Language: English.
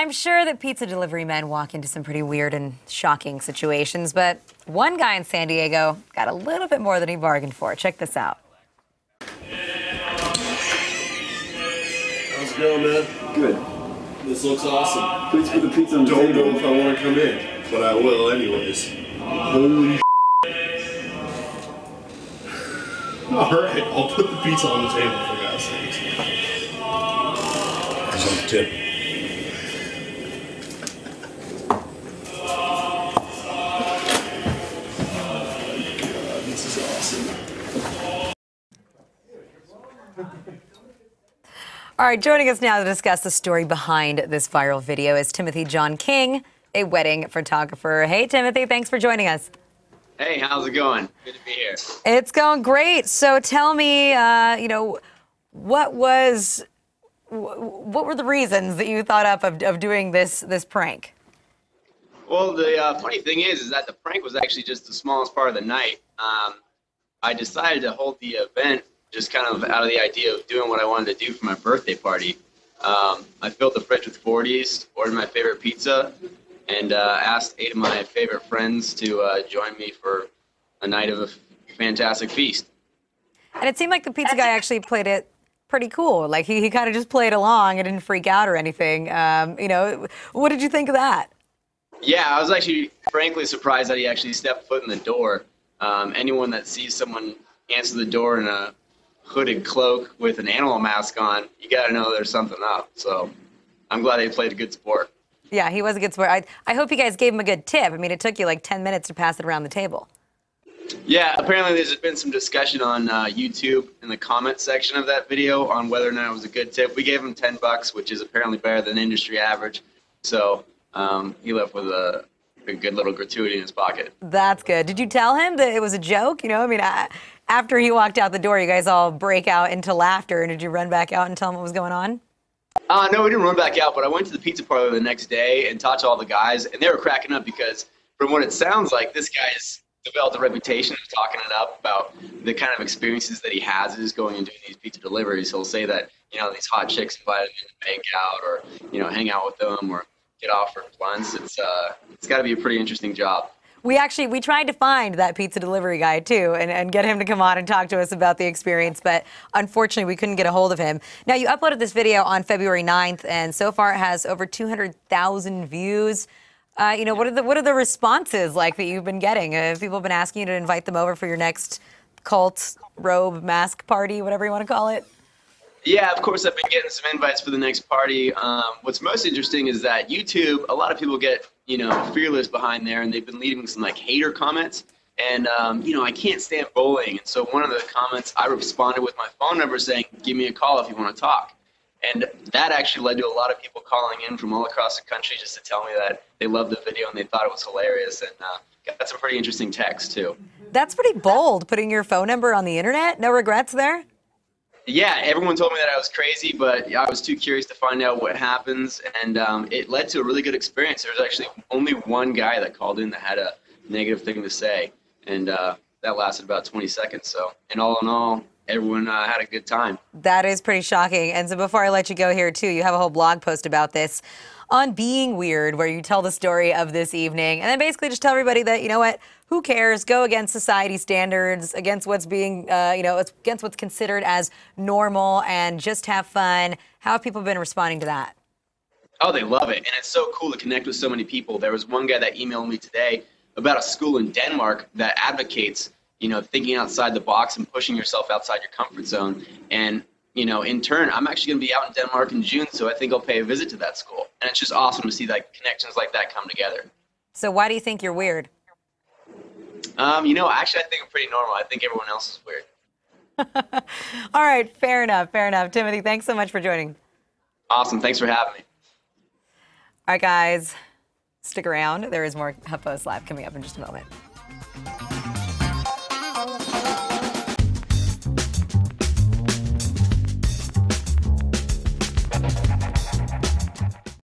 I'm sure that pizza delivery men walk into some pretty weird and shocking situations, but one guy in San Diego got a little bit more than he bargained for. Check this out. How's it going, man? Good. This looks awesome. Please put the pizza on the Don't table. know if I want to come in, but I will anyways. Holy Alright, I'll put the pizza on the table for God's sakes. There's a tip. This is awesome. All right, joining us now to discuss the story behind this viral video is Timothy John King, a wedding photographer. Hey, Timothy, thanks for joining us. Hey, how's it going? Good to be here. It's going great. So tell me, what were the reasons that you thought up of doing this prank? Well, the funny thing is that the prank was actually just the smallest part of the night. I decided to hold the event just kind of out of the idea of doing what I wanted to do for my birthday party. I filled the fridge with 40s, ordered my favorite pizza, and asked 8 of my favorite friends to join me for a night of a fantastic feast. And it seemed like the pizza guy actually played it pretty cool. Like he kind of just played along and didn't freak out or anything. What did you think of that? Yeah, I was actually frankly surprised that he actually stepped foot in the door. Anyone that sees someone answer the door in a hooded cloak with an animal mask on, you got to know there's something up. So I'm glad they played a good sport. Yeah, he was a good sport. I hope you guys gave him a good tip. I mean, it took you like 10 minutes to pass it around the table. Yeah, apparently there's been some discussion on YouTube in the comment section of that video on whether or not it was a good tip. We gave him $10, which is apparently better than industry average. So he left with a good little gratuity in his pocket. That's good. Did you tell him that it was a joke? After he walked out the door, you guys all break out into laughter. And did you run back out and tell him what was going on? No, we didn't run back out, but I went to the pizza parlor the next day and talked to all the guys, and they were cracking up because from what it sounds like, this guy has developed a reputation of talking it up about the kind of experiences that he has is going and doing these pizza deliveries. He'll say that, these hot chicks invited him to make out or, hang out with them or get off for blunts. It's got to be a pretty interesting job. We tried to find that pizza delivery guy, too, and get him to come on and talk to us about the experience, but unfortunately, we couldn't get a hold of him. Now, you uploaded this video on February 9th, and so far it has over 200,000 views. What are the responses like that you've been getting? Have people been asking you to invite them over for your next cult, robe, mask party, whatever you want to call it? Yeah, of course, I've been getting some invites for the next party. What's most interesting is that YouTube, a lot of people get, fearless behind there, and they've been leaving some, hater comments. And, I can't stand bowling. And so one of the comments, I responded with my phone number saying, give me a call if you want to talk. And that actually led to a lot of people calling in from all across the country just to tell me that they loved the video and they thought it was hilarious. And got some pretty interesting texts, too. That's pretty bold, putting your phone number on the internet. No regrets there? Yeah, everyone told me that I was crazy, but I was too curious to find out what happens, and it led to a really good experience. There was actually only one guy that called in that had a negative thing to say, and that lasted about 20 seconds. So, in all, everyone had a good time. That is pretty shocking. And so before I let you go here, too, you have a whole blog post about this on Being Weird, where you tell the story of this evening, and then basically just tell everybody that, who cares? Go against society standards, against what's being, against what's considered as normal, and just have fun. How have people been responding to that? Oh, they love it, and it's so cool to connect with so many people. There was one guy that emailed me today about a school in Denmark that advocates, thinking outside the box and pushing yourself outside your comfort zone. And, in turn, I'm actually going to be out in Denmark in June, so I think I'll pay a visit to that school. And it's just awesome to see connections like that come together. So why do you think you're weird? Actually, I think I'm pretty normal. I think everyone else is weird. All right, fair enough. Timothy, thanks so much for joining. Awesome. Thanks for having me. All right, guys, stick around. There is more HuffPost Live coming up in just a moment.